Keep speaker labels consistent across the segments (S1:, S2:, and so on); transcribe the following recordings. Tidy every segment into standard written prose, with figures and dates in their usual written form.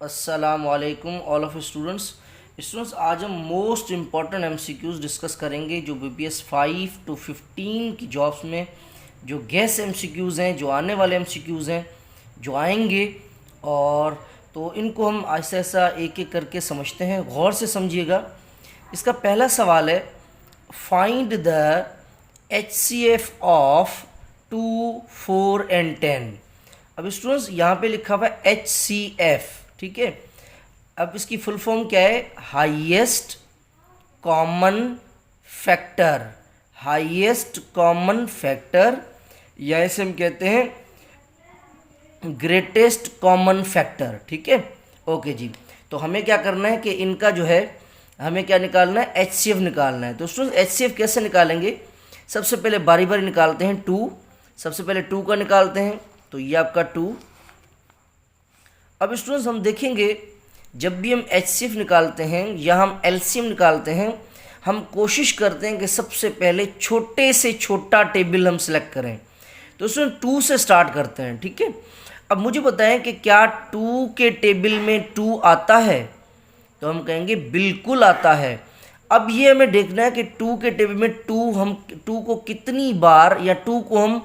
S1: अस्सलाम वालेकुम all of students आज हम मोस्ट इम्पॉर्टेंट एमसीक्यूज़ डिस्कस करेंगे जो बीपीएस 5 to 15 की जॉब्स में जो गैस एमसीक्यूज़ हैं, जो आने वाले एमसीक्यूज़ हैं, जो आएंगे। और तो इनको हम ऐसा ऐसा एक एक करके समझते हैं, गौर से समझिएगा। इसका पहला सवाल है, find the HCF of 2, 4 and 10। अब स्टूडेंट्स यहाँ पे लिखा हुआ है HCF, ठीक है। अब इसकी फुल फॉर्म क्या है? Highest common factor. Highest common factor या इसे हम कहते हैं ग्रेटेस्ट कॉमन फैक्टर, ठीक है। ओके जी, तो हमें क्या करना है कि इनका जो है हमें क्या निकालना है? HCF निकालना है। तो स्टूडेंट्स HCF कैसे निकालेंगे? सबसे पहले बारी बारी निकालते हैं। 2, सबसे पहले 2 का निकालते हैं, तो ये आपका 2। अब स्टूडेंट्स हम देखेंगे जब भी हम HCF निकालते हैं या हम LCM निकालते हैं, हम कोशिश करते हैं कि सबसे पहले छोटे से छोटा टेबल हम सेलेक्ट करें। तो स्टूडेंट 2 से स्टार्ट करते हैं, ठीक है। अब मुझे बताएं कि क्या 2 के टेबल में 2 आता है? तो हम कहेंगे बिल्कुल आता है। अब ये हमें देखना है कि 2 के टेबल में 2 हम 2 को कितनी बार या 2 को हम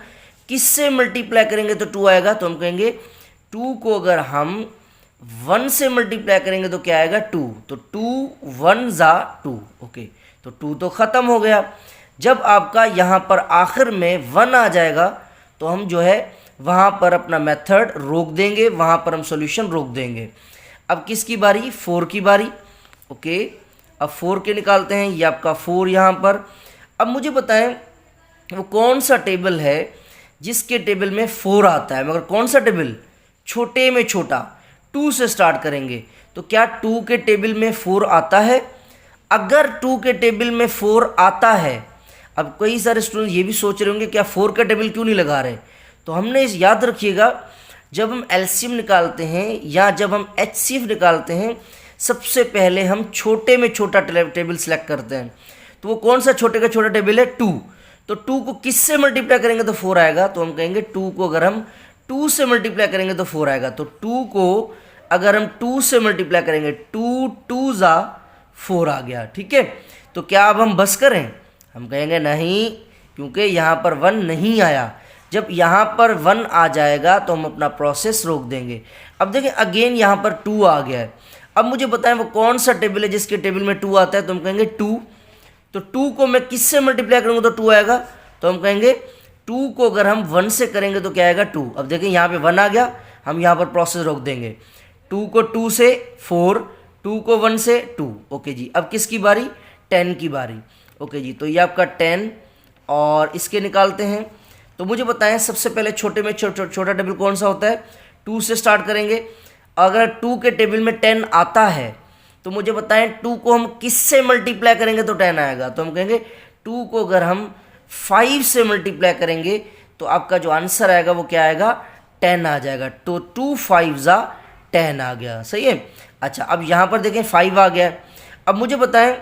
S1: किससे मल्टीप्लाई करेंगे तो 2 आएगा। तो हम कहेंगे 2 को अगर हम 1 से मल्टीप्लाई करेंगे तो क्या आएगा? 2। तो 2 1 ज़ा 2। ओके, तो 2 तो ख़त्म हो गया। जब आपका यहाँ पर आखिर में 1 आ जाएगा तो हम जो है वहाँ पर अपना मेथड रोक देंगे, वहाँ पर हम सॉल्यूशन रोक देंगे। अब किसकी बारी? 4 की बारी। ओके, अब 4 के निकालते हैं, ये आपका 4 यहाँ पर। अब मुझे बताएं वो कौन सा टेबल है जिसके टेबल में 4 आता है, मगर कौन सा टेबल? छोटे में छोटा। 2 से स्टार्ट करेंगे, तो क्या 2 के टेबल में 4 आता है? अगर 2 के टेबल में 4 आता है, अब कई सारे स्टूडेंट ये भी सोच रहे होंगे क्या 4 का टेबल क्यों नहीं लगा रहे? तो हमने इस याद रखिएगा, जब हम LCM निकालते हैं या जब हम HCF निकालते हैं, सबसे पहले हम छोटे में छोटा टेबल सेलेक्ट करते हैं। तो वो कौन सा छोटे का छोटा टेबल है? 2। तो 2 को किससे मल्टीप्लाई करेंगे तो 4 आएगा। तो हम कहेंगे 2 को अगर हम 2 से मल्टीप्लाई करेंगे तो 4 आएगा। तो 2 को अगर हम 2 से मल्टीप्लाई करेंगे, 2 2 ज़ा 4 आ गया, ठीक है। तो क्या अब हम बस करें? हम कहेंगे नहीं, क्योंकि यहाँ पर 1 नहीं आया। जब यहाँ पर 1 आ जाएगा तो हम अपना प्रोसेस रोक देंगे। अब देखें अगेन यहाँ पर 2 आ गया है। अब मुझे बताएं वो कौन सा टेबल है जिसके टेबल में 2 आता है। तो हम कहेंगे 2। तो 2 को मैं किससे मल्टीप्लाई करूँगा तो 2 आएगा। तो हम कहेंगे 2 को अगर हम 1 से करेंगे तो क्या आएगा? 2। अब देखें यहाँ पे 1 आ गया, हम यहाँ पर प्रोसेस रोक देंगे। 2 को 2 से 4, 2 को 1 से 2। ओके जी, अब किसकी बारी? 10 की बारी। ओके जी, तो ये आपका 10 और इसके निकालते हैं। तो मुझे बताएं सबसे पहले छोटे में छोटा टेबल कौन सा होता है? 2 से स्टार्ट करेंगे। अगर 2 के टेबल में 10 आता है तो मुझे बताएं 2 को हम किससे मल्टीप्लाई करेंगे तो 10 आएगा। तो हम कहेंगे 2 को अगर हम 5 से मल्टीप्लाई करेंगे तो आपका जो आंसर आएगा वो क्या आएगा? 10 आ जाएगा। तो 2 5 ज़ा 10 आ गया, सही है। अच्छा, अब यहाँ पर देखें 5 आ गया। अब मुझे बताएं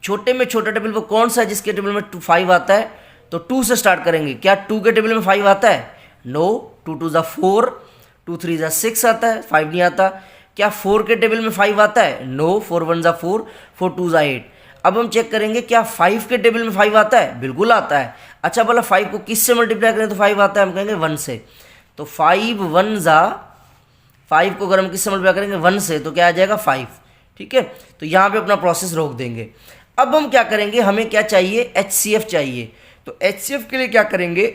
S1: छोटे में छोटा टेबल वो कौन सा है जिसके टेबल में 5 आता है? तो 2 से स्टार्ट करेंगे। क्या 2 के टेबल में 5 आता है? नो। 2 2 ज़ा 4, 2 3 ज़ा 6 आता है, 5 नहीं आता। क्या 4 के टेबल में 5 आता है? नो। 4 1 ज़ा 4, 4 2 ज़ा 8। अब हम चेक करेंगे क्या 5 के टेबल में 5 आता है? बिल्कुल आता है। अच्छा, बोला 5 को किससे मल्टीप्लाई करें तो 5 आता है? हम कहेंगे 1 से। तो 5 1 ज़ा 5 को अगर हम किससे मल्टीप्लाई करेंगे? 1 से, तो क्या आ जाएगा? 5, ठीक है। तो यहाँ पे अपना प्रोसेस रोक देंगे। अब हम क्या करेंगे? हमें क्या चाहिए? HCF चाहिए। तो HCF के लिए क्या करेंगे?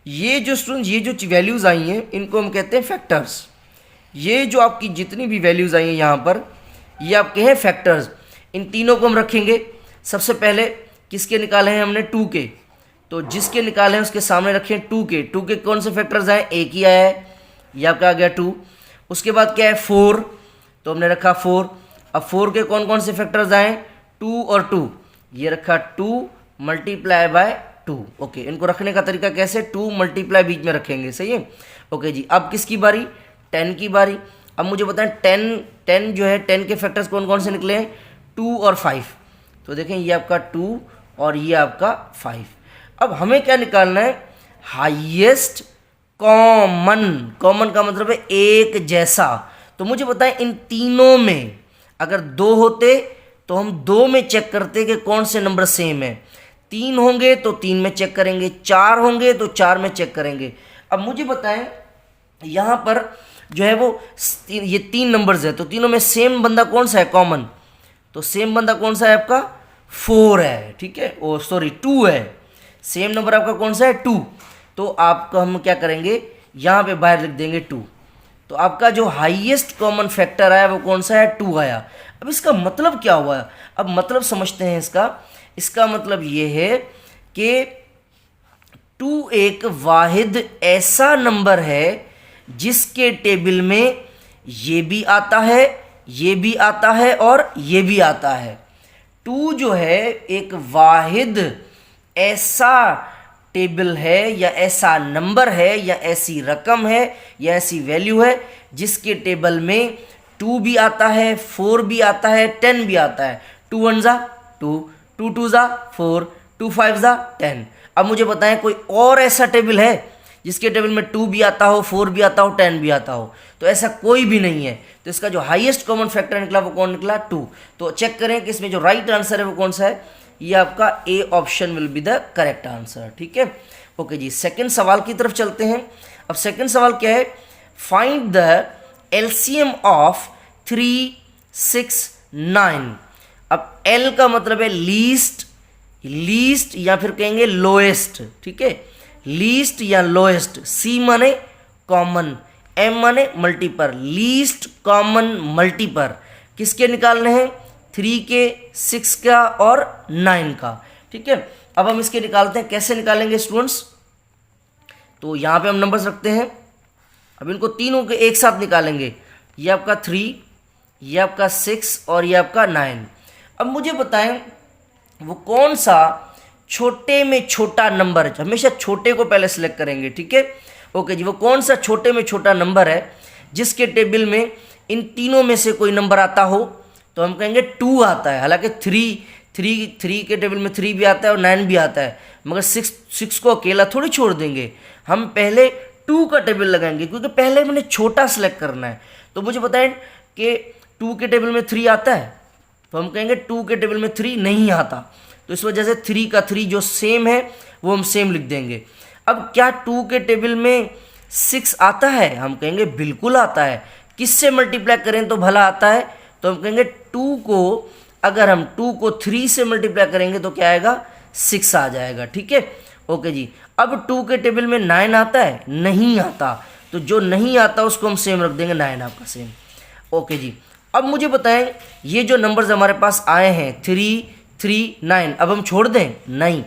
S1: ये जो स्टूडेंट ये जो वैल्यूज़ आई हैं इनको हम कहते हैं फैक्टर्स। ये जो आपकी जितनी भी वैल्यूज़ आई हैं यहाँ पर, ये आपके हैं फैक्टर्स। इन तीनों को हम रखेंगे। सबसे पहले किसके निकाले हैं हमने? 2 के। तो जिसके निकाले हैं उसके सामने रखें 2 के। 2 के कौन से फैक्टर्स आए? एक ही आया है, ये आपका आ गया 2। उसके बाद क्या है? 4, तो हमने रखा 4। अब 4 के कौन कौन से फैक्टर्स आए? 2 और 2, ये रखा 2 मल्टीप्लाई बाय 2। ओके, इनको रखने का तरीका कैसे? 2 मल्टीप्लाई बीच में रखेंगे, सही है। ओके जी, अब किसकी बारी? 10 की बारी। अब मुझे बताएं 10 जो है 10 के फैक्टर्स कौन कौन से निकले हैं? 2 और 5। तो देखें ये आपका 2 और ये आपका 5। अब हमें क्या निकालना है? Highest common. कॉमन का मतलब है एक जैसा। तो मुझे बताएं इन तीनों में अगर 2 होते तो हम 2 में चेक करते कि कौन से नंबर सेम है, 3 होंगे तो 3 में चेक करेंगे, 4 होंगे तो 4 में चेक करेंगे। अब मुझे बताएं यहाँ पर जो है वो ये 3 नंबर्स है, तो तीनों में सेम बंदा कौन सा है कॉमन, तो सेम बंदा कौन सा है आपका 4 है, ठीक है, ओ सॉरी 2 है, सेम नंबर आपका कौन सा है 2। तो आपका हम क्या करेंगे यहाँ पे बाहर लिख देंगे 2। तो आपका जो हाईएस्ट कॉमन फैक्टर आया वो कौन सा है 2 आया। अब इसका मतलब क्या हुआ, अब मतलब समझते हैं इसका मतलब ये है कि 2 एक वाहिद ऐसा नंबर है जिसके टेबल में ये भी आता है, ये भी आता है और ये भी आता है। 2 जो है एक वाहिद ऐसा टेबल है या ऐसा नंबर है या ऐसी रकम है या ऐसी वैल्यू है जिसके टेबल में 2 भी आता है, 4 भी आता है, 10 भी आता है। 2 1 जा 2, 2 2 जा 4, 2 5 जा 10। अब मुझे बताएं कोई और ऐसा टेबल है जिसके टेबल में 2 भी आता हो, 4 भी आता हो, 10 भी आता हो, तो ऐसा कोई भी नहीं है। तो इसका जो हाईएस्ट कॉमन फैक्टर निकला वो कौन निकला 2। तो चेक करें कि इसमें जो राइट आंसर है वो कौन सा है, ये आपका A option will be the correct answer, ठीक है। ओके जी, सेकंड सवाल की तरफ चलते हैं। अब सेकंड सवाल क्या है, फाइंड द एलसीएम ऑफ 3 6 9। अब एल का मतलब है लीस्ट, लीस्ट या फिर कहेंगे लोएस्ट, ठीक है, लीस्ट या लोएस्ट। सी माने कॉमन, एम माने मल्टीपर, लीस्ट कॉमन मल्टीपर किसके निकालने हैं 3 के, 6 का और 9 का, ठीक है। अब हम इसके निकालते हैं, कैसे निकालेंगे स्टूडेंट्स, तो यहां पे हम नंबर्स रखते हैं। अब इनको तीनों के एक साथ निकालेंगे, ये आपका 3, ये आपका 6 और ये आपका 9। अब मुझे बताएं वो कौन सा छोटे में छोटा नंबर है, हमेशा छोटे को पहले सेलेक्ट करेंगे, ठीक है। ओके जी, वो कौन सा छोटे में छोटा नंबर है जिसके टेबल में इन तीनों में से कोई नंबर आता हो, तो हम कहेंगे 2 आता है। हालांकि 3 के टेबल में 3 भी आता है और 9 भी आता है, मगर 6 को अकेला थोड़ी छोड़ देंगे, हम पहले 2 का टेबल लगाएंगे क्योंकि पहले मैंने छोटा सेलेक्ट करना है। तो मुझे बताएं कि 2 के टेबल में 3 आता है, तो हम कहेंगे 2 के टेबल में 3 नहीं आता, तो इस वजह से 3 का 3 जो सेम है वो हम सेम लिख देंगे। अब क्या 2 के टेबल में 6 आता है, हम कहेंगे बिल्कुल आता है। किससे मल्टीप्लाई करें तो भला आता है, तो हम कहेंगे 2 को अगर हम 2 को 3 से मल्टीप्लाई करेंगे तो क्या आएगा 6 आ जाएगा, ठीक है। ओके जी, अब 2 के टेबल में 9 आता है, नहीं आता, तो जो नहीं आता उसको हम सेम रख देंगे, 9 आपका सेम। ओके जी, अब मुझे बताएं ये जो नंबर्स हमारे पास आए हैं 3 3 9, अब हम छोड़ दें नहीं,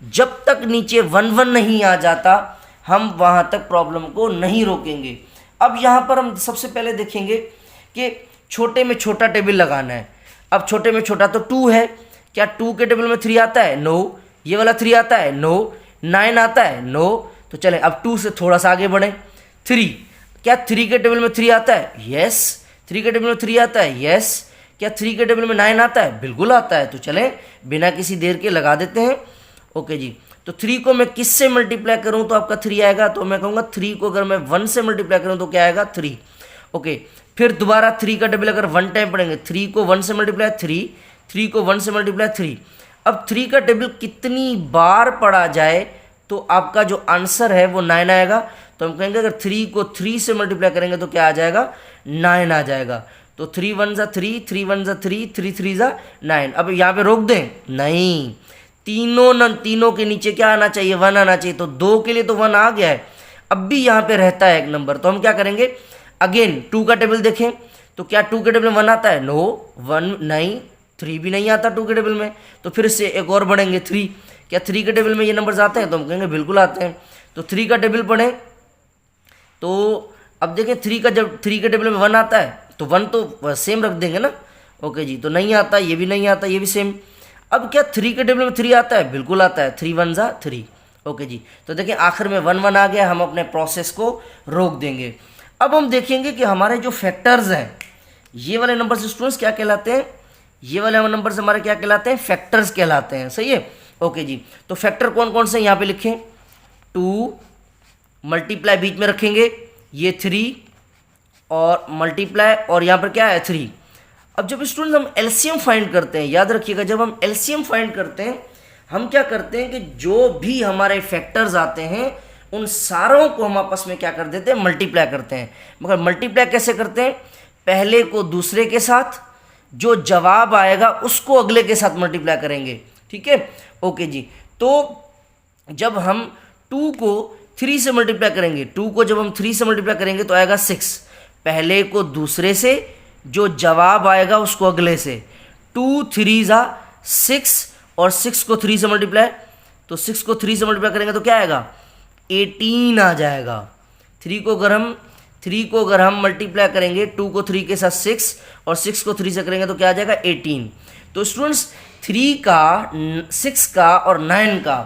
S1: जब तक नीचे 1 1 नहीं आ जाता हम वहां तक प्रॉब्लम को नहीं रोकेंगे। अब यहां पर हम सबसे पहले देखेंगे कि छोटे में छोटा टेबल लगाना है। अब छोटे में छोटा तो 2 है, क्या 2 के टेबल में 3 आता है, नो। ये वाला 3 आता है, नो। 9 आता है, नो। तो चलें अब 2 से थोड़ा सा आगे बढ़ें, 3, क्या 3 के टेबल में 3 आता है, यस। 3 के टेबल में 3 आता है, यस। क्या 3 के टेबल में 9 आता है, बिल्कुल आता है। तो चलें बिना किसी देर के लगा देते हैं। ओके जी, तो 3 को मैं किस से मल्टीप्लाई करूं तो आपका 3 आएगा, तो मैं कहूंगा 3 को अगर मैं 1 से मल्टीप्लाई करूं तो क्या आएगा 3। ओके, फिर दोबारा 3 का टेबल अगर 1 टाइम पढ़ेंगे, 3 को 1 से मल्टीप्लाई 3, 3 को 1 से मल्टीप्लाई 3। अब 3 का टेबल कितनी बार पढ़ा जाए तो आपका जो आंसर है वो 9 आएगा। तो हम कहेंगे अगर 3 को 3 से मल्टीप्लाई करेंगे तो क्या आ जाएगा 9 आ जाएगा। तो 3 1 जा 3, 3 1 जा 3, 3 3 जा 9। अब यहाँ पे रोक दें, नहीं, तीनों के नीचे क्या आना चाहिए 1 आना चाहिए, तो 2 के लिए तो 1 आ गया है, अब भी यहाँ पे रहता है एक नंबर। तो हम क्या करेंगे, अगेन 2 का टेबल देखें तो क्या 2 के टेबल में 1 आता है, नो। 1 नहीं, 3 भी नहीं आता 2 के टेबल में। तो फिर से एक और बढ़ेंगे 3, क्या 3 के टेबल में ये नंबर्स आते हैं, तो हम कहेंगे बिल्कुल आते हैं। तो 3 का टेबल पढ़ें तो अब देखें 3 का जब 3 के टेबल में 1 आता है तो 1 तो सेम रख देंगे ना। ओके जी, तो नहीं आता, ये भी नहीं आता, ये भी सेम। अब क्या 3 के टेबल में 3 आता है, बिल्कुल आता है, 3 1 जा 3। ओके जी, तो देखिए आखिर में 1 1 आ गया, हम अपने प्रोसेस को रोक देंगे। अब हम देखेंगे कि हमारे जो फैक्टर्स हैं, ये वाले नंबर्स स्टूडेंट्स क्या कहलाते हैं, ये वाले नंबर्स हमारे क्या कहलाते हैं, फैक्टर्स कहलाते हैं, सही है। ओके जी, तो फैक्टर कौन कौन से यहाँ पे लिखें, 2 मल्टीप्लाई बीच में रखेंगे, ये 3 और मल्टीप्लाई और यहाँ पर क्या है 3। अब जब स्टूडेंट हम एलसीएम फाइंड करते हैं, याद रखिएगा जब हम एलसीएम फाइंड करते हैं हम क्या करते हैं कि जो भी हमारे फैक्टर्स आते हैं उन सारों को हम आपस में क्या कर देते हैं, मल्टीप्लाई करते हैं। मगर मल्टीप्लाई कैसे करते हैं, पहले को दूसरे के साथ, जो जवाब आएगा उसको अगले के साथ मल्टीप्लाई करेंगे, ठीक है। ओके जी, तो जब हम 2 को 3 से मल्टीप्लाई करेंगे, 2 को जब हम 3 से मल्टीप्लाई करेंगे तो आएगा 6, पहले को दूसरे से, जो जवाब आएगा उसको अगले से। 2 3 ज़ा 6 और 6 को 3 से मल्टीप्लाई, तो 6 को 3 से मल्टीप्लाई करेंगे तो क्या आएगा 18 आ जाएगा। 3 को अगर हम मल्टीप्लाई करेंगे 2 को 3 के साथ 6 और 6 को 3 से करेंगे तो क्या आ जाएगा 18। तो स्टूडेंट्स 3 का, 6 का और 9 का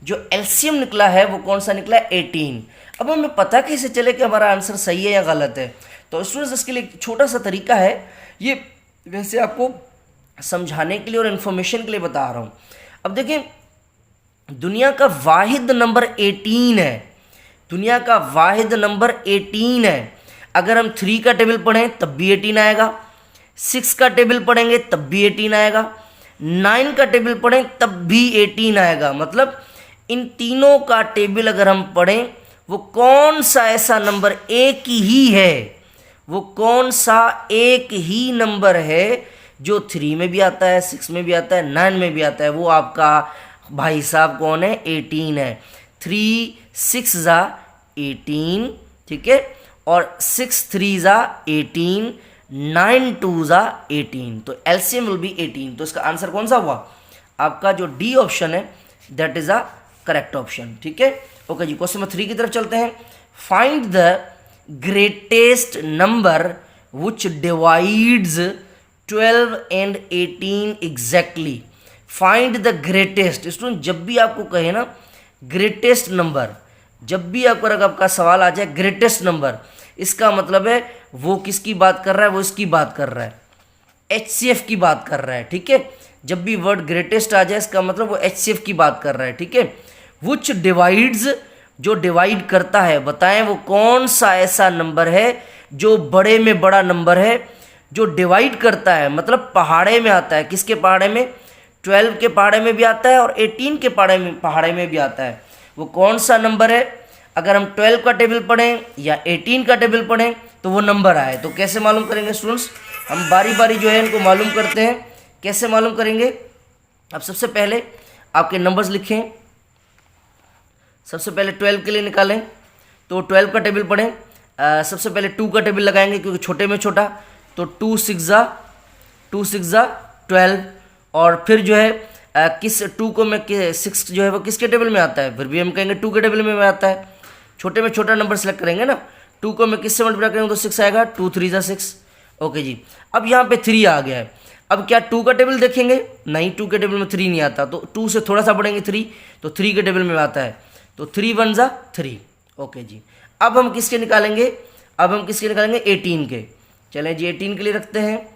S1: जो एलसीएम निकला है वो कौन सा निकला है 18। अब हमें पता कैसे चले कि हमारा आंसर सही है या गलत है, तो स्टूडेंट्स इसके लिए एक छोटा सा तरीका है, ये वैसे आपको समझाने के लिए और इन्फॉर्मेशन के लिए बता रहा हूँ। अब देखिए दुनिया का वाहिद नंबर 18 है, दुनिया का वाहिद नंबर 18 है। अगर हम 3 का टेबल पढ़ें तब भी 18 आएगा, 6 का टेबल पढ़ेंगे तब भी 18 आएगा, 9 का टेबल पढ़ें तब भी 18 आएगा। मतलब इन तीनों का टेबल अगर हम पढ़ें वो कौन सा ऐसा नंबर एक ही है, वो कौन सा एक ही नंबर है जो 3 में भी आता है, 6 में भी आता है, 9 में भी आता है, वो आपका भाई साहब कौन है 18 है। 3 6 ज़ा 18, ठीक है, और 6 3 ज़ा 18, 9 2 ज़ा 18, तो एलसीएम विल बी 18। तो इसका आंसर कौन सा हुआ आपका, जो डी ऑप्शन है that is a correct option, ठीक है। ओके जी, क्वेश्चन नंबर 3 की तरफ चलते हैं। Find the greatest number which divides 12 and 18 exactly. Find the greatest. Student जब भी आपको कहे ना ग्रेटेस्ट नंबर, जब भी आपका सवाल आ जाए ग्रेटेस्ट नंबर, इसका मतलब है वो किसकी बात कर रहा है, वो इसकी बात कर रहा है, एचसीएफ की बात कर रहा है, ठीक है। जब भी वर्ड ग्रेटेस्ट आ जाए इसका मतलब वो एचसीएफ की बात कर रहा है, ठीक है। विच डिवाइड्स, जो डिवाइड करता है, बताएं वो कौन सा ऐसा नंबर है जो बड़े में बड़ा नंबर है, जो डिवाइड करता है, मतलब पहाड़े में आता है। किसके पहाड़े में, 12 के पहाड़े में भी आता है और 18 के पहाड़े में भी आता है। वो कौन सा नंबर है, अगर हम 12 का टेबल पढ़ें या 18 का टेबल पढ़ें तो वो नंबर आए। तो कैसे मालूम करेंगे स्टूडेंट्स, हम बारी बारी जो है इनको मालूम करते हैं। कैसे मालूम करेंगे, अब सबसे पहले आपके नंबर्स लिखें। सबसे पहले 12 के लिए निकालें, तो 12 का टेबल पढ़ें। सबसे पहले 2 का टेबल लगाएंगे क्योंकि छोटे में छोटा, तो 2 6 ज़ा 12, और फिर जो है किस 2 को मैं 6 जो है वो किसके टेबल में आता है, फिर भी हम कहेंगे 2 के टेबल में आता है। छोटे में छोटा नंबर सेलेक्ट करेंगे ना, 2 को मैं किससे मल्टीप्लाई करेंगे तो 6 आएगा, 2 3 ज़ा 6। ओके जी, अब यहाँ पे 3 आ गया है। अब क्या 2 का टेबल देखेंगे, नहीं 2 के टेबल में 3 नहीं आता, तो 2 से थोड़ा सा बढ़ेंगे 3, तो 3 के टेबल में आता है, तो 3 1 ज़ा 3। ओके जी, अब हम किसके निकालेंगे, 18 के। चलें जी 18 के लिए रखते हैं,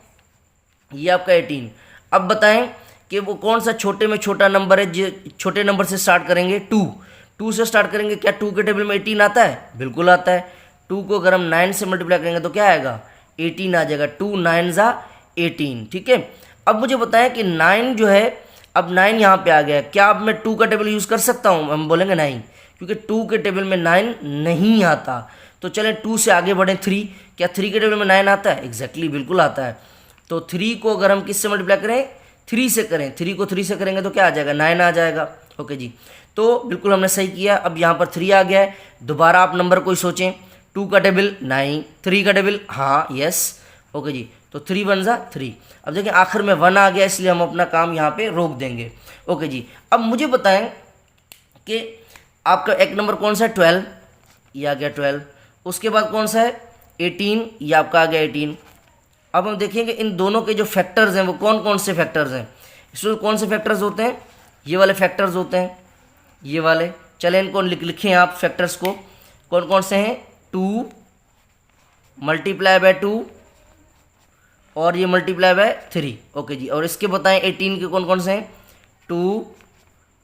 S1: ये आपका 18। अब बताएं कि वो कौन सा छोटे में छोटा नंबर है, जो छोटे नंबर से स्टार्ट करेंगे, 2 से स्टार्ट करेंगे। क्या 2 के टेबल में 18 आता है, बिल्कुल आता है। 2 को अगर हम 9 से मल्टीप्लाई करेंगे तो क्या आएगा 18 आ जाएगा, 2 9 ज़ा 18, ठीक है। अब मुझे बताएं कि 9 जो है, अब 9 यहाँ पे आ गया, क्या अब मैं 2 का टेबल यूज़ कर सकता हूँ, हम बोलेंगे नहीं, क्योंकि 2 के टेबल में 9 नहीं आता। तो चलें 2 से आगे बढ़ें 3, क्या 3 के टेबल में 9 आता है, एग्जैक्टली बिल्कुल आता है। तो 3 को अगर हम किससे मल्टीप्लाई करें, 3 से करें, 3 को 3 से करेंगे तो क्या आ जाएगा 9 आ जाएगा। ओके जी, तो बिल्कुल हमने सही किया। अब यहाँ पर 3 आ गया है, दोबारा आप नंबर कोई सोचें, 2 का टेबल नहीं, 3 का टेबल हाँ यस। ओके जी, तो 3 1 ज़ा 3। अब देखिए आखिर में 1 आ गया, इसलिए हम अपना काम यहाँ पे रोक देंगे। ओके जी, अब मुझे बताएं कि आपका एक नंबर कौन सा है, 12, ये आ गया 12। उसके बाद कौन सा है 18, ये आपका आ गया 18। अब हम देखेंगे इन दोनों के जो फैक्टर्स हैं वो कौन कौन से फैक्टर्स हैं। इसमें कौन से फैक्टर्स होते हैं, ये वाले फैक्टर्स होते हैं, ये वाले। चलें इनको लिखें आप फैक्टर्स को, कौन कौन से हैं, 2 मल्टीप्लाई बाय 2 और ये मल्टीप्लाई बाय 3। ओके जी, और इसके बताएं 18 के कौन कौन से हैं, 2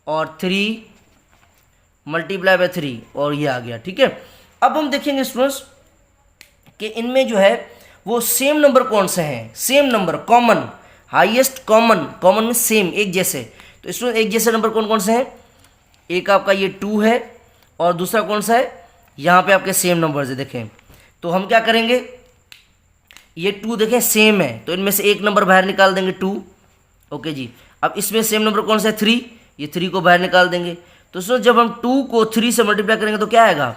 S1: और 3 मल्टीप्लाई बाय 3, और ये आ गया, ठीक है। अब हम देखेंगे स्टूडेंट्स कि इनमें जो है वो सेम नंबर कौन से हैं, same number common, highest common, common में सेम एक जैसे। तो इसमें एक जैसे नंबर कौन कौन से हैं, एक आपका ये 2 है और दूसरा कौन सा है, यहाँ पे आपके सेम नंबर्स है देखें। तो हम क्या करेंगे, ये 2 देखें सेम है तो इनमें से एक नंबर बाहर निकाल देंगे 2। ओके जी, अब इसमें सेम नंबर कौन सा है 3, ये 3 को बाहर निकाल देंगे। तो सो जब हम 2 को 3 से मल्टीप्लाई करेंगे तो क्या आएगा,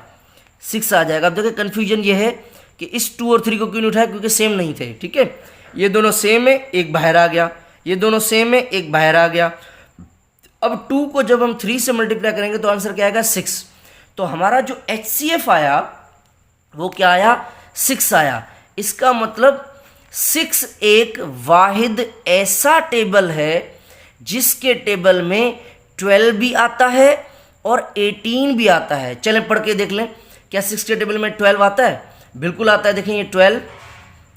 S1: 6 आ जाएगा। अब देखिए कन्फ्यूजन ये है कि इस 2 और 3 को क्यों नहीं उठाया, क्योंकि सेम नहीं थे। ठीक है, ये दोनों सेम है, एक बाहर आ गया, ये दोनों सेम है, एक बाहर आ गया। अब 2 को जब हम 3 से मल्टीप्लाई करेंगे तो आंसर क्या आएगा 6। तो हमारा जो HCF आया वो क्या आया, 6 आया। इसका मतलब 6 एक वाहिद ऐसा टेबल है जिसके टेबल में 12 भी आता है और 18 भी आता है। चलें पढ़ के देख लें, क्या 6 के टेबल में 12 आता है, बिल्कुल आता है। देखें ये 12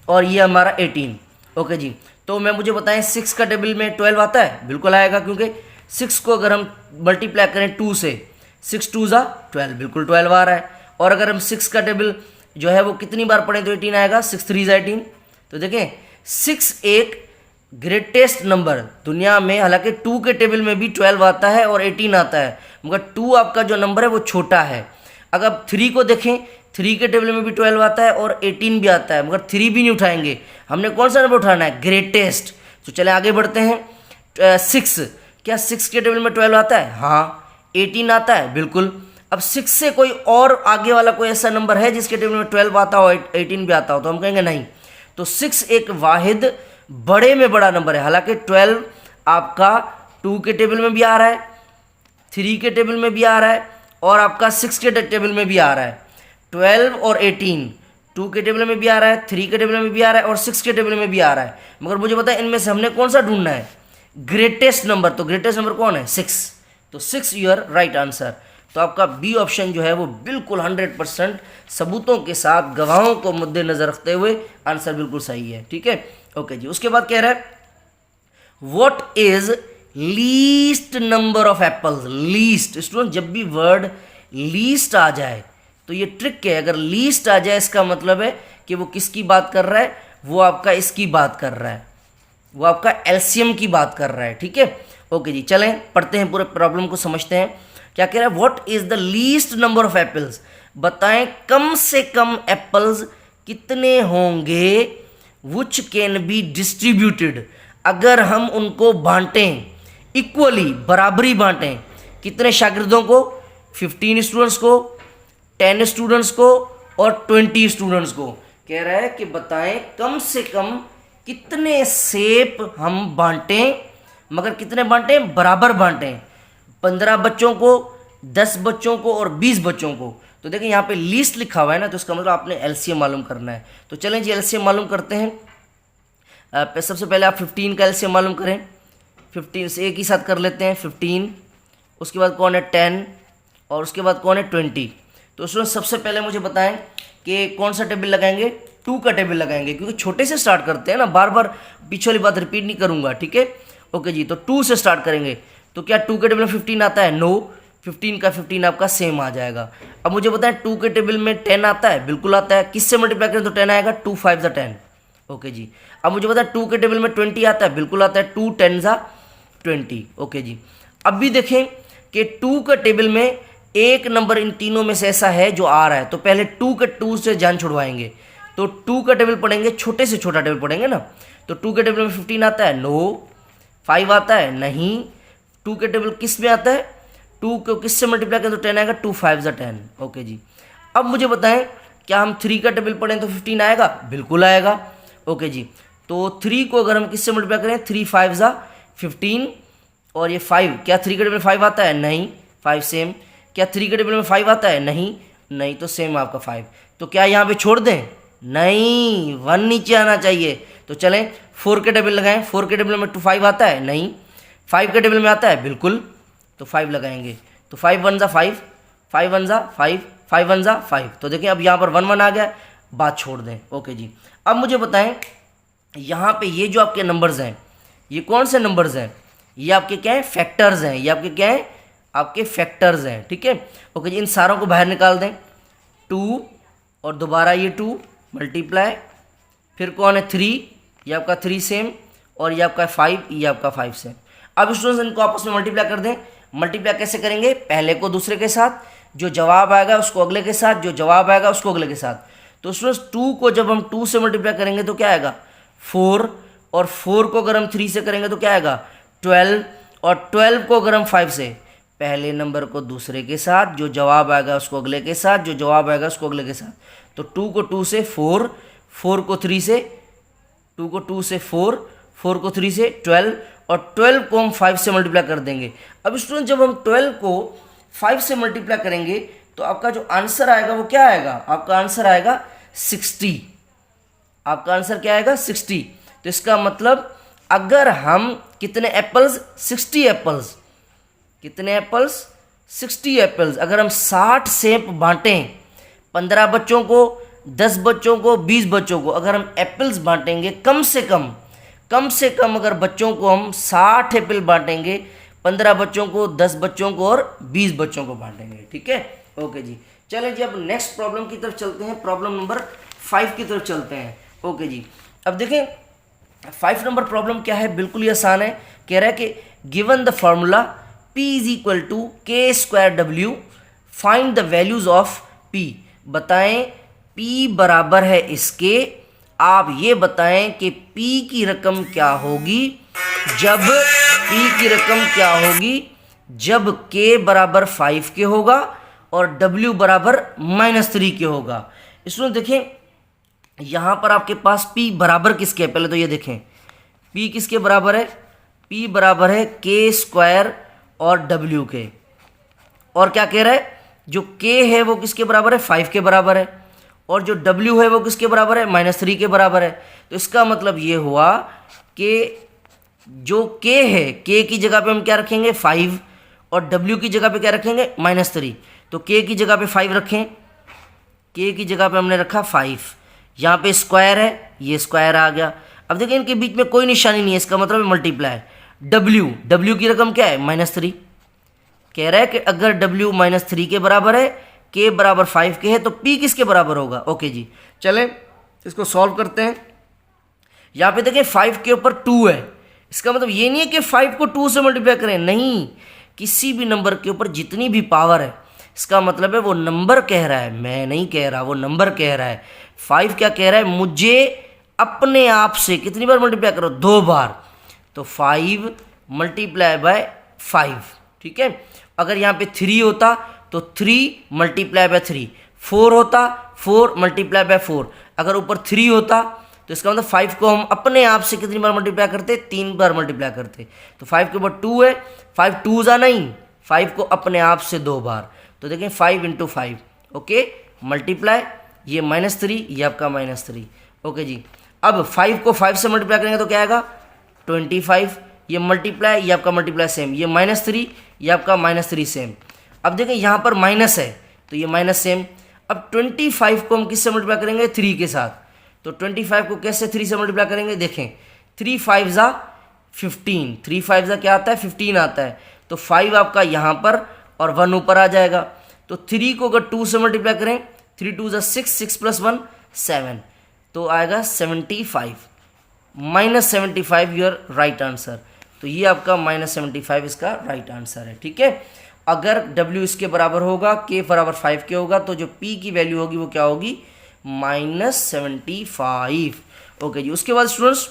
S1: और ये हमारा 18। ओके जी, तो मुझे बताएं 6 का टेबल में 12 आता है, बिल्कुल आएगा, क्योंकि 6 को अगर हम मल्टीप्लाई करें 2 से, 6 2 ज़ा 12, बिल्कुल 12 आ रहा है। और अगर हम 6 का टेबल जो है वो कितनी बार पढ़ें तो 18 आएगा, 6 3 ज़ा 18। तो देखें 6 एक ग्रेटेस्ट नंबर दुनिया में, हालांकि 2 के टेबल में भी 12 आता है और 18 आता है, मगर 2 आपका जो नंबर है वो छोटा है। अगर 3 को देखें, 3 के टेबल में भी 12 आता है और 18 भी आता है, मगर 3 भी नहीं उठाएंगे, हमने कौन सा नंबर उठाना है, ग्रेटेस्ट। तो चले आगे बढ़ते हैं। 6, क्या 6 के टेबल में 12 आता है, हाँ। 18 आता है, बिल्कुल। अब 6 से कोई और आगे वाला कोई ऐसा नंबर है जिसके टेबल में 12 आता हो, 18 भी आता हो, तो हम कहेंगे नहीं। तो 6 एक वाहिद बड़े में बड़ा नंबर है। हालांकि 12 आपका 2 के टेबल में भी आ रहा है, 3 के टेबल में भी आ रहा है और आपका 6 के टेबल में भी आ रहा है। 12 और 18 2 के टेबल में भी आ रहा है, 3 के टेबल में भी आ रहा है और 6 के टेबल में भी आ रहा है। मगर मुझे पता है इनमें से हमने कौन सा ढूंढना है, ग्रेटेस्ट नंबर। तो ग्रेटेस्ट नंबर कौन है, 6। तो 6 योर राइट आंसर। तो आपका बी ऑप्शन जो है वो बिल्कुल 100% सबूतों के साथ, गवाहों को मद्देनजर रखते हुए आंसर बिल्कुल सही है। ठीक है, ओके जी। उसके बाद कह रहा है what is least number of apples. Least, student जब भी वर्ड लीस्ट आ जाए तो ये ट्रिक है, अगर लीस्ट आ जाए इसका मतलब है कि वो किसकी बात कर रहा है, वो आपका इसकी बात कर रहा है, वो आपका एलसीएम की बात कर रहा है। ठीक है, ओके जी। चलें पढ़ते हैं, पूरे प्रॉब्लम को समझते हैं। क्या कह रहा है, what is the least number of apples. बताएं कम से कम एप्पल्स कितने होंगे विच कैन बी डिस्ट्रीब्यूटेड, अगर हम उनको बांटें इक्वली, बराबरी बांटें। कितने शागिर्दों को, 15 स्टूडेंट्स को, 10 स्टूडेंट्स को और 20 स्टूडेंट्स को। कह रहा है कि बताएं कम से कम कितने सेब हम बांटें, मगर कितने बांटें, बराबर बांटें। 15 बच्चों को, 10 बच्चों को और 20 बच्चों को। तो देखिए यहाँ पे लीस्ट लिखा हुआ है ना, तो इसका मतलब आपने एलसीएम मालूम करना है। तो चलें जी एलसीएम मालूम करते हैं। सबसे पहले आप 15 का एलसीएम मालूम करें। 15 से एक ही साथ कर लेते हैं, 15। उसके बाद कौन है 10 और उसके बाद कौन है 20। तो उसमें सबसे पहले मुझे बताएं कि कौन सा टेबल लगाएंगे, 2 का टेबल लगाएंगे, क्योंकि छोटे से स्टार्ट करते हैं ना, बार बार पीछे वाली बात रिपीट नहीं करूँगा। ठीक है, ओके जी। तो 2 से स्टार्ट करेंगे। तो क्या 2 के टेबल में 15 आता है, नो। 15 का 15 आपका सेम आ जाएगा। अब मुझे बताएं 2 के टेबल में 10 आता है, बिल्कुल आता है। किससे मल्टीप्लाई करें तो 10 आएगा, 2 5 ज़ा 10। ओके जी। अब मुझे बताएं 2 के टेबल में 20 आता है, बिल्कुल आता है, 2 10 ज़ा 20। ओके जी। अब भी देखें कि 2 के टेबल में एक नंबर इन तीनों में से ऐसा है जो आ रहा है, तो पहले 2 से जान छुड़वाएंगे। तो 2 का टेबल पढ़ेंगे, छोटे से छोटा टेबल पढ़ेंगे ना। तो 2 के टेबल में 15 आता है, नो। 5 आता है, नहीं। 2 के टेबल किस में आता है, 2 को किस से मल्टीप्लाई करें तो 10 आएगा, 2 5 ज़ा 10। ओके जी। अब मुझे बताएं क्या हम 3 का टेबल पढ़ें तो 15 आएगा, बिल्कुल आएगा। ओके जी। तो 3 को अगर हम किस से मल्टीप्लाई करें, 3 5 ज़ा 15 और ये 5, क्या 3 के टेबल में 5 आता है, नहीं। 5 सेम। क्या 3 के टेबल में 5 आता है, नहीं। नहीं, तो सेम आपका 5। तो क्या यहाँ पे छोड़ दें, नहीं, 1 नीचे आना चाहिए। तो चलें 4 के टेबल लगाएं। 4 के टेबल में 5 आता है, नहीं। 5 के टेबल में आता है, बिल्कुल। तो 5 लगाएंगे। तो 5 1 ज़ा 5, 5 1 ज़ा 5, 5 1 ज़ा 5। तो देखिए अब यहाँ पर 1 1 आ गया, बात छोड़ दें। ओके जी। अब मुझे बताएं यहाँ पे ये जो आपके नंबर्स हैं, ये कौन से नंबर्स हैं, ये आपके क्या हैं, फैक्टर्स हैं। ये आपके क्या हैं, आपके फैक्टर्स हैं। ठीक है, ओके जी। इन सारों को बाहर निकाल दें, 2 और दोबारा ये 2 मल्टीप्लाई, फिर कौन है 3, ये आपका 3 सेम, और ये आपका 5, ये आपका 5 सेम। अब स्टूडेंट्स इनको आपस में मल्टीप्लाई कर दें। मल्टीप्लाई कैसे करेंगे? पहले को दूसरे के साथ, जो जवाब आएगा उसको अगले के साथ, जो जवाब आएगा उसको अगले के साथ। तो स्टूडेंट्स 2 को जब हम 2 से मल्टीप्लाई करेंगे तो क्या आएगा? 4, और 4 को अगर हम 3 से करेंगे तो क्या आएगा? 12, और 12 को अगर हम 5 से, पहले नंबर को दूसरे के साथ, जो जवाब आएगा उसको अगले के साथ, जो जवाब आएगा उसको अगले के साथ। तो 2 को 2 से 4, 4 को 3 से, 2 को 2 से 4, 4 को 3 से 12, और 12 को हम 5 से मल्टीप्लाई कर देंगे। अब स्टूडेंट जब हम 12 को 5 से मल्टीप्लाई करेंगे तो आपका जो आंसर आएगा वो क्या आएगा? आपका आंसर आएगा 60। आपका आंसर क्या आएगा? 60। तो इसका मतलब अगर हम कितने एप्पल्स? 60 एप्पल्स। कितने एप्पल्स? 60 एप्पल्स। अगर हम 60 सेब बांटें, 15 बच्चों को, 10 बच्चों को, 20 बच्चों को, अगर हम एप्पल्स बांटेंगे, कम से कम अगर बच्चों को हम 60 एप्पल बांटेंगे, 15 बच्चों को, 10 बच्चों को और 20 बच्चों को बांटेंगे। ठीक है, ओके जी। चलिए जी, अब नेक्स्ट प्रॉब्लम की तरफ चलते हैं। प्रॉब्लम नंबर 5 की तरफ चलते हैं। ओके जी, अब देखें 5 नंबर प्रॉब्लम क्या है, बिल्कुल ही आसान है। कह रहा है कि given the formula P is equal to K square W, find the values of P। बताएं P बराबर है इसके, आप ये बताएं कि P की रकम क्या होगी जब जब K बराबर 5 के होगा और W बराबर -3 के होगा। इसमें देखें यहाँ पर आपके पास P बराबर किसके है? पहले तो ये देखें P किसके बराबर है? P बराबर है K स्क्वायर और W के। और क्या कह रहा है? जो K है वो किसके बराबर है? 5 के बराबर है, और जो W है वो किसके बराबर है? -3 के बराबर है। तो इसका मतलब ये हुआ कि जो K है, K की जगह पे हम क्या रखेंगे? 5, और W की जगह पे क्या रखेंगे? -3। तो K की जगह पे 5 रखें, K की जगह पे हमने रखा 5। यहाँ पे स्क्वायर है, ये स्क्वायर आ गया। अब देखिए इनके बीच में कोई निशानी नहीं है, इसका मतलब मल्टीप्लाई। W की रकम क्या है? -3। कह रहा है कि अगर W -3 के बराबर है, K बराबर 5 के है, तो P किसके बराबर होगा? ओके जी, चलें इसको सॉल्व करते हैं। यहाँ पे देखिए 5 के ऊपर 2 है, इसका मतलब ये नहीं है कि 5 को 2 से मल्टीप्लाई करें, नहीं, किसी भी नंबर के ऊपर जितनी भी पावर है, इसका मतलब है वो नंबर कह रहा है, मैं नहीं कह रहा, वो नंबर कह रहा है। 5 क्या कह रहा है? मुझे अपने आप से कितनी बार मल्टीप्लाई करो? 2 बार। तो 5 मल्टीप्लाई बाय 5। ठीक है, अगर यहाँ पे 3 होता तो 3 मल्टीप्लाई बाय 3, 4 होता 4 मल्टीप्लाई बाय 4, अगर ऊपर 3 होता तो इसका मतलब 5 को हम अपने आप से कितनी बार मल्टीप्लाई करते? 3 बार मल्टीप्लाई करते। तो 5 के ऊपर 2 है, 5 2 जा नहीं, 5 को अपने आप से 2 बार। तो देखें 5 × 5, ओके, मल्टीप्लाई, ये -3, ये आपका -3। ओके जी, अब 5 को 5 से मल्टीप्लाई करेंगे तो क्या आएगा? 25। ये मल्टीप्लाई, ये आपका मल्टीप्लाई सेम, ये -3, ये आपका -3 सेम। अब देखें यहाँ पर माइनस है तो ये माइनस सेम। अब 25 को हम किससे मल्टीप्लाई करेंगे? 3 के साथ। तो 25 को कैसे 3 से मल्टीप्लाई करेंगे? देखें 3 5 ज़ा 15, 3 5 ज़ा क्या आता है? 15 आता है। तो 5 आपका यहाँ पर और 1 ऊपर आ जाएगा। तो 3 को अगर 2 से मल्टीप्लाई करें, 3 2 ज़ा 6, 6 + 1 7, तो आएगा 75, -75 योर राइट आंसर। तो ये आपका -75 इसका राइट आंसर है। ठीक है, अगर W इसके बराबर होगा, K बराबर 5 के होगा, तो जो P की वैल्यू होगी वो क्या होगी? -75। ओके जी, उसके बाद स्टूडेंट्स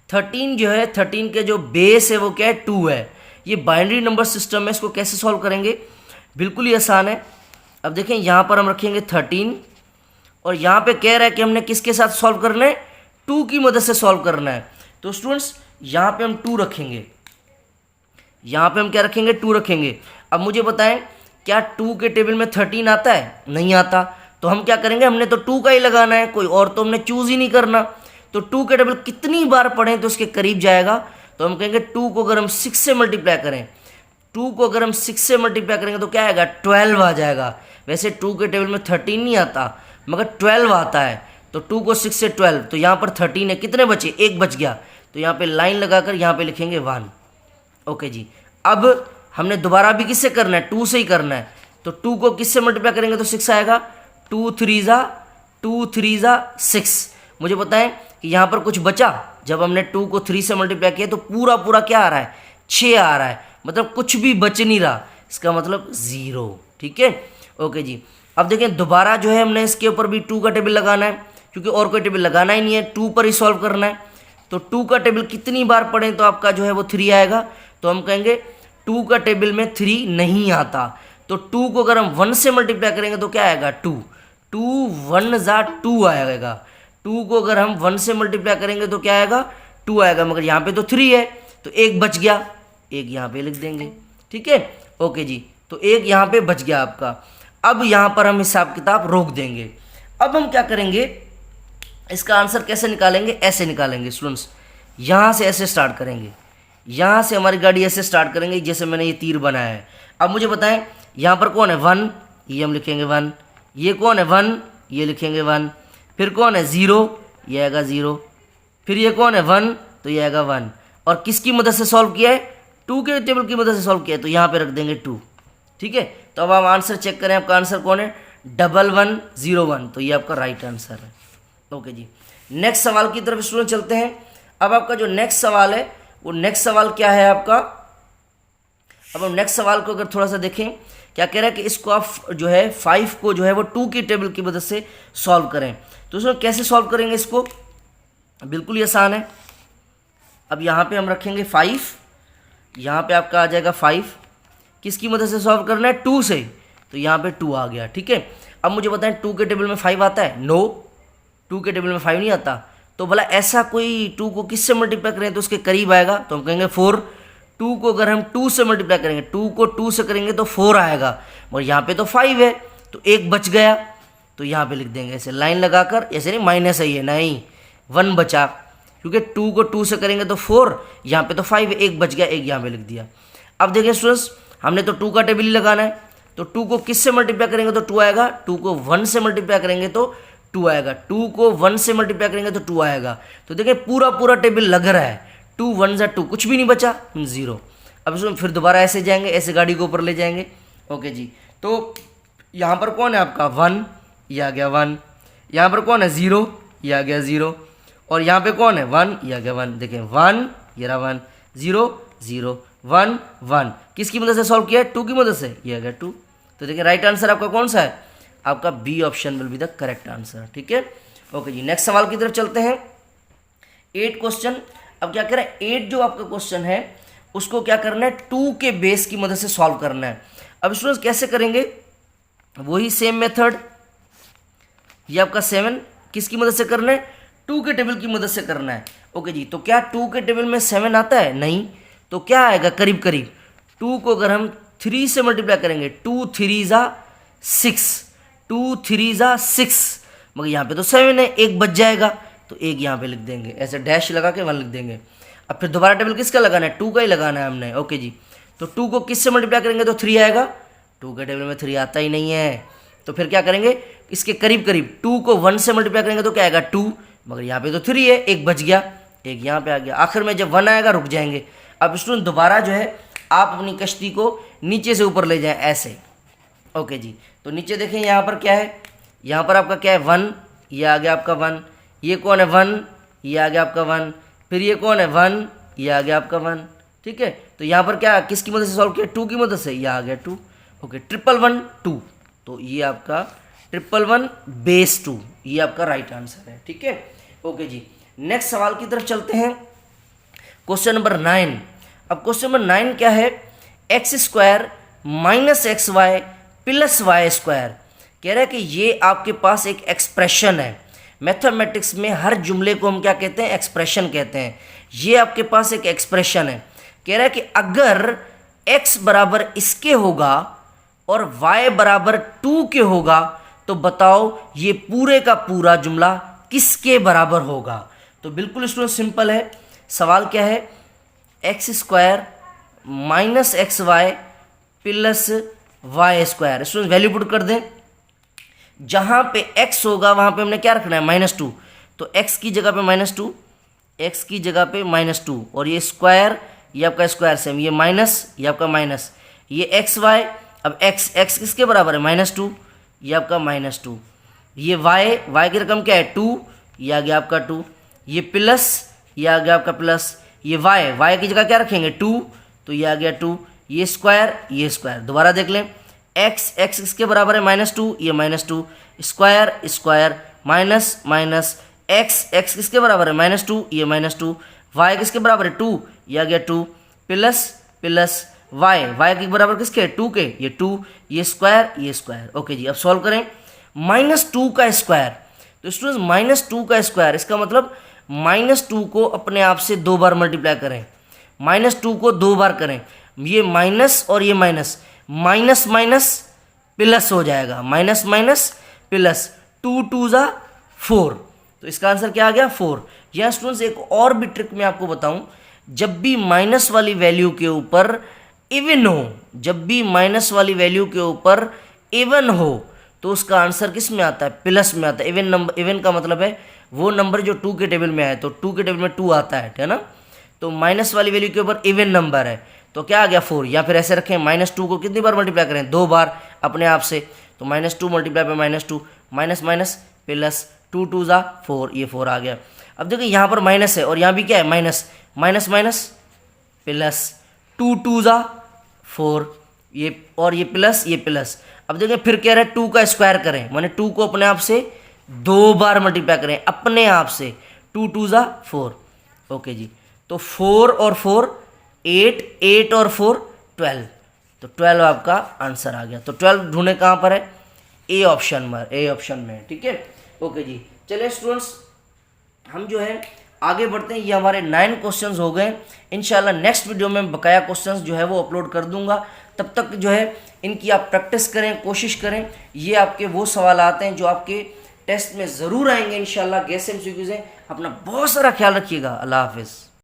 S1: 13 जो है, 13 के जो बेस है वो क्या है? 2 है। ये बाइनरी नंबर सिस्टम है, इसको कैसे सॉल्व करेंगे? बिल्कुल ही आसान है। अब देखें यहाँ पर हम रखेंगे 13, और यहाँ पे कह रहा है कि हमने किसके साथ सॉल्व करना है? 2 की मदद से सॉल्व करना है। तो स्टूडेंट्स यहाँ पे हम 2 रखेंगे, यहाँ पे हम क्या रखेंगे? 2 रखेंगे। अब मुझे बताएं क्या 2 के टेबल में 13 आता है? नहीं आता। तो हम क्या करेंगे? हमने तो 2 का ही लगाना है, कोई और तो हमने चूज ही नहीं करना। तो 2 के टेबल कितनी बार पढ़ें तो उसके करीब जाएगा? तो हम कहेंगे 2 को अगर हम 6 से मल्टीप्लाई करें, 2 को अगर हम 6 से मल्टीप्लाई करेंगे तो क्या आएगा? 12 आ जाएगा। वैसे 2 के टेबल में 13 नहीं आता मगर 12 आता है। तो 2 को 6 से 12, तो यहाँ पर 13 है, कितने बचे? 1 बच गया। तो यहाँ पे लाइन लगाकर यहाँ पे लिखेंगे 1। ओके जी, अब हमने दोबारा भी किससे करना है? 2 से ही करना है। तो 2 को किससे मल्टीप्लाई करेंगे तो 6 आएगा? 2 3 ज़ा 2 3 ज़ा 6। मुझे बताएं कि यहाँ पर कुछ बचा। जब हमने 2 को 3 से मल्टीप्लाई किया तो पूरा पूरा क्या आ रहा है, 6 आ रहा है, मतलब कुछ भी बच नहीं रहा, इसका मतलब 0। ठीक है, ओके जी। अब देखें दोबारा जो है हमने इसके ऊपर भी 2 का टेबल लगाना है, क्योंकि और कोई टेबल लगाना ही नहीं है, 2 पर ही सॉल्व करना है। तो 2 का टेबल कितनी बार पढ़ें तो आपका जो है वो 3 आएगा। तो हम कहेंगे 2 का टेबल में 3 नहीं आता, तो 2 को अगर हम 1 से मल्टीप्लाई करेंगे तो क्या आएगा, 2। 2 1 ज़ा 2 आएगा। 2 को अगर हम 1 से मल्टीप्लाई करेंगे तो क्या आएगा, 2 आएगा, मगर यहाँ पे तो 3 है तो एक बच गया, एक यहाँ पे लिख देंगे। ठीक है, ओके जी। तो एक यहाँ पे बच गया आपका। अब यहाँ पर हम हिसाब किताब रोक देंगे। अब हम क्या करेंगे, इसका आंसर कैसे निकालेंगे, ऐसे निकालेंगे स्टूडेंट्स। यहाँ से ऐसे स्टार्ट करेंगे, यहाँ से हमारी गाड़ी ऐसे स्टार्ट करेंगे जैसे मैंने ये तीर बनाया है। अब मुझे बताएं यहाँ पर कौन है 1, ये हम लिखेंगे 1। ये कौन है 1, ये लिखेंगे 1। फिर कौन है 0, ये आएगा 0। फिर ये कौन है 1, तो ये आएगा 1। और किसकी मदद से सॉल्व किया है, 2 के टेबल की मदद से सॉल्व किया है, तो यहाँ पे रख देंगे 2। ठीक है, तो अब आप आंसर चेक करें, आपका आंसर कौन है, 1101, तो ये आपका राइट आंसर है। ओके जी, नेक्स्ट सवाल की तरफ स्टूडेंट चलते हैं। अब आपका जो नेक्स्ट सवाल है वो नेक्स्ट सवाल क्या है आपका। अब हम नेक्स्ट सवाल को अगर थोड़ा सा देखें, क्या कह रहा है कि इसको आप जो है 5 को जो है वो 2 की टेबल की मदद से सॉल्व करें। तो उसमें कैसे सॉल्व करेंगे इसको, बिल्कुल ही आसान है। अब यहाँ पे हम रखेंगे 5, यहाँ पे आपका आ जाएगा 5। किसकी मदद से सॉल्व करना है, 2 से, तो यहाँ पे 2 आ गया। ठीक है, अब मुझे बताएं 2 के टेबल में 5 आता है, नो, 2 के टेबल में 5 नहीं आता। तो भला ऐसा कोई 2 को किससे मल्टीप्लाई करें तो उसके करीब आएगा, तो हम कहेंगे 4। 2 को अगर हम 2 से मल्टीप्लाई करेंगे, 2 को 2 से करेंगे तो 4 आएगा, मगर यहाँ पे तो 5 है, तो एक बच गया, तो यहाँ पे लिख देंगे ऐसे लाइन लगाकर। ऐसे नहीं माइनस है ये, नहीं, 1 बचा, क्योंकि 2 को 2 से करेंगे तो 4, यहाँ पे तो 5 है, एक बच गया, एक यहाँ पे लिख दिया। अब देखिए स्टूडेंट्स, हमने तो 2 का टेबल ही लगाना है, तो 2 को किस से मल्टीप्लाई करेंगे तो 2 आएगा, 2 को 1 से मल्टीप्लाई करेंगे तो 2 आएगा, 2 को 1 से मल्टीप्लाई करेंगे तो 2 आएगा। तो देखिए पूरा पूरा टेबल लग रहा है, 2 1 ज़ा 2, कुछ भी नहीं बचा, 0। अब इसमें फिर दोबारा ऐसे जाएंगे, ऐसे गाड़ी को ऊपर ले जाएंगे। ओके जी, तो यहाँ पर कौन है आपका 1, ये आ गया 1। यहाँ पर कौन है 0, ये आ गया 0। और यहाँ पे कौन है 1, ये आ गया 1। देखें 1, ये रहा 1, 0 0 1 1। किसकी मदद से सॉल्व किया है, 2 की मदद से, ये आ गया 2। तो देखिए राइट आंसर आपका कौन सा है, आपका B option will be the correct answer. ठीक है, ओके जी, नेक्स्ट सवाल की तरफ चलते हैं। 8 क्वेश्चन। अब क्या कह रहा है, 8 जो आपका क्वेश्चन है उसको क्या करना है, 2 के बेस की मदद से सॉल्व करना है। अब स्टूडेंट्स कैसे करेंगे, वही सेम मेथड। ये आपका 7 किसकी मदद से करना है, 2 के टेबल की मदद से करना है। ओके जी, तो क्या 2 के टेबल में 7 आता है, नहीं, तो क्या आएगा करीब करीब। 2 को अगर हम 3 से मल्टीप्लाई करेंगे, 2 3 ज़ा 6, 2 3 ज़ा 6, मगर यहाँ पे तो 7 है, एक बच जाएगा, तो एक यहाँ पे लिख देंगे, ऐसे डैश लगा के 1 लिख देंगे। अब फिर दोबारा टेबल किसका लगाना है, 2 का ही लगाना है हमने। ओके जी, तो 2 को किस से मल्टीप्लाई करेंगे तो 3 आएगा, 2 के टेबल में 3 आता ही नहीं है, तो फिर क्या करेंगे, इसके करीब करीब 2 को 1 से मल्टीप्लाई करेंगे तो क्या आएगा 2, मगर यहाँ पे तो 3 है, एक बच गया, एक यहाँ पे आ गया। आखिर में जब 1 आएगा रुक जाएंगे। अब स्टूडेंट दोबारा जो है आप अपनी कश्ती को नीचे से ऊपर ले जाएं ऐसे। ओके जी, तो नीचे देखें यहाँ पर क्या है, यहाँ पर आपका क्या है 1, ये आ गया आपका 1। ये कौन है 1, ये आ गया आपका 1। फिर ये कौन है 1, ये आ गया आपका 1। ठीक है, तो यहाँ पर क्या किसकी मदद से सॉल्व किया, 2 की मदद से, ये आ गया 2। ओके, 111 2, तो ये आपका 111 बेस 2, ये आपका राइट आंसर है। ठीक है, ओके जी, नेक्स्ट सवाल की तरफ चलते हैं। Question number 9। अब क्वेश्चन नंबर 9 क्या है, x² minus XY plus Y²। कह रहा है कि ये आपके पास एक एक्सप्रेशन है। मैथमेटिक्स में हर जुमले को हम क्या कहते हैं, एक्सप्रेशन कहते हैं। ये आपके पास एक एक्सप्रेशन है। कह रहा है कि अगर x बराबर इसके होगा और y बराबर 2 के होगा तो बताओ ये पूरे का पूरा जुमला किसके बराबर होगा। तो बिल्कुल स्टूडेंट सिंपल है। सवाल क्या है, x² minus XY plus Y²। Student value put कर दें, जहां पे x होगा वहां पे हमने क्या रखना है, -2। तो x की जगह पे -2, x की जगह पे -2, और ये स्क्वायर, ये आपका स्क्वायर सेम, ये माइनस, ये आपका माइनस, ये XY। अब x किसके बराबर है, -2, ये आपका -2। ये y की रकम क्या है 2, ये आ गया आपका 2, ये प्लस, ये आ गया आपका प्लस, ये y की जगह क्या रखेंगे 2, तो ये आ गया 2, ये स्क्वायर, दोबारा देख लें, x किसके बराबर है -2, ये -2, square square minus minus, x किसके बराबर है -2, ये -2, y किसके बराबर है 2, ये आ गया 2, प्लस प्लस y के बराबर किसके 2 के, ये 2, ये स्क्वायर। ओके जी, अब सॉल्व करें। -2 का स्क्वायर, तो स्टूडेंट्स -2 का स्क्वायर, इसका मतलब -2 को अपने आप से 2 बार मल्टीप्लाई करें, -2 को 2 बार करें, ये माइनस और ये माइनस, माइनस माइनस प्लस हो जाएगा, माइनस माइनस प्लस, 2 2 ज़ा 4, तो इसका आंसर क्या आ गया 4। यहाँ स्टूडेंट्स एक और भी ट्रिक मैं आपको बताऊं, जब भी माइनस वाली वैल्यू के ऊपर इवन हो, जब भी माइनस वाली वैल्यू के ऊपर इवन हो, तो उसका आंसर किस में आता है, प्लस में आता है। इवन नंबर, इवन का मतलब है वो नंबर जो 2 के टेबल में आए, तो 2 के टेबल में 2 आता है ना, तो माइनस वाली वैल्यू के ऊपर इवन नंबर है, तो क्या आ गया 4। या फिर ऐसे रखें, -2 को कितनी बार मल्टीप्लाई करें, 2 बार अपने आप से, तो -2 मल्टीप्लाई पे -2, माइनस माइनस प्लस, 2 2 ज़ा 4, ये 4 आ गया। अब देखिए यहाँ पर माइनस है और यहाँ भी क्या है माइनस, माइनस माइनस प्लस, 2 2 ज़ा 4, ये और ये प्लस, ये प्लस। अब देखिए फिर कह रहे हैं 2 का स्क्वायर करें, माने 2 को अपने आप से 2 बार मल्टीप्लाई करें अपने आप से, 2 2 ज़ा 4। ओके जी, तो 4 और 4 8, 8 और 4 12, तो 12 आपका आंसर आ गया। तो 12 ढूंढे कहाँ पर है, ए ऑप्शन में है, ठीक है। ओके जी, चलिए स्टूडेंट्स हम जो है आगे बढ़ते हैं। ये हमारे 9 क्वेश्चंस हो गए। इंशाल्लाह नेक्स्ट वीडियो में बकाया क्वेश्चंस जो है वो अपलोड कर दूंगा। तब तक जो है इनकी आप प्रैक्टिस करें, कोशिश करें। ये आपके वो सवाल आते हैं जो आपके टेस्ट में ज़रूर आएंगे इंशाल्लाह। गैस एमसीक्यूज़ हैं। अपना बहुत सारा ख्याल रखिएगा। अल्लाह हाफिज़।